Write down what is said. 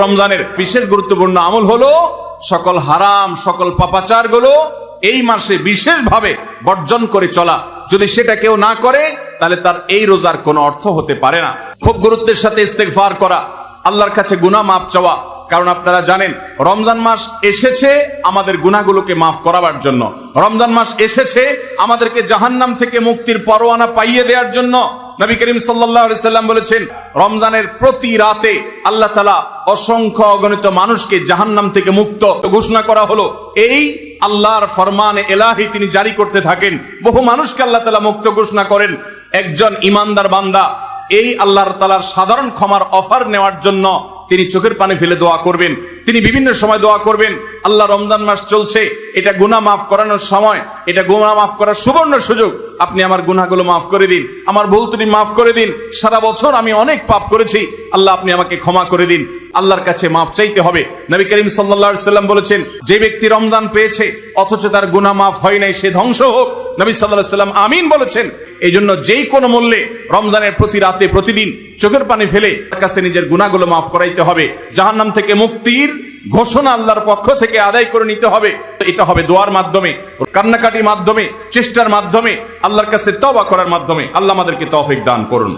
রমজানের বিশেষ গুরুত্বপূর্ণ আমল হলো সকল হারাম সকল পাপাচার গুলো এই মাসে বিশেষভাবে বর্জন করে চলা। যদি সেটা কেউ না করে তাহলে তার এই রোজার কোনো অর্থ হতে পারে না। খুব গুরুত্বের সাথে ইস্তেগফার করা, আল্লাহর কাছে গুনাহ মাফ চাওয়া। কারণ আপনারা জানেন রমজান মাস এসেছে আমাদের গুনাহগুলোকে মাফ করাবার জন্য। রমজান মাস এসেছে আমাদেরকে জাহান্নাম থেকে মুক্তির পরোয়ানা পাইয়ে দেওয়ার জন্য। নবী করিম সাল্লাল্লাহু আলাইহি সাল্লাম বলেছেন, রমজানের প্রতি রাতে আল্লাহ তাআলা অসংখ্য অগণিত মানুষকে জাহান্নাম থেকে মুক্ত ঘোষণা করা হলো। এই আল্লাহর ফরমান ইলাহি তিনি জারি করতে থাকেন, বহু মানুষকে আল্লাহ তাআলা মুক্ত ঘোষণা করেন। একজন ইমানদার বান্দা এই আল্লাহর তাআলার সাধারণ ক্ষমার অফার নেওয়ার জন্য তিনি চোখের পানি ফেলে দোয়া করবেন। তিনি বিভিন্ন সময় দোয়া করবেন, আল্লাহ রমজান মাস চলছে, এটা গুনাহ মাফ করানোর সময়, এটা গুনাহ মাফ করার সুবর্ণ সুযোগ। আপনি আমার গুনাহগুলো মাফ করে দিন, আমার ভুল ত্রুটি মাফ করে দিন। সারা বছর আমি অনেক পাপ করেছি, আল্লাহ আপনি আমাকে ক্ষমা করে দিন। আল্লাহর কাছে মাফ চাইতে হবে। নবী করিম সাল্লাল্লাহু আলাইহি সাল্লাম বলেছেন, যে ব্যক্তি রমজান পেয়েছে অথচ তার গুনাহ মাফ হয় নাই, সে ধ্বংস হোক। নবী সাল্লাল্লাহু আলাইহি সাল্লাম আমিন বলেছেন। এই জন্য যেই কোনো মূল্যে রমজানের প্রতি রাতে প্রতিদিন চোখের পানি ফেলে তার কাছে নিজের গুনাহগুলো মাফ করাইতে হবে। জাহান্নাম থেকে মুক্তির ঘোষণা আল্লাহর পক্ষ থেকে আদায় করে নিতে হবে। এটা হবে দোয়ার মাধ্যমে, কান্নাকাটির মাধ্যমে, চেষ্টার মাধ্যমে, আল্লাহর কাছে তওবা করার মাধ্যমে। আল্লাহ আমাদেরকে তৌফিক দান করুন।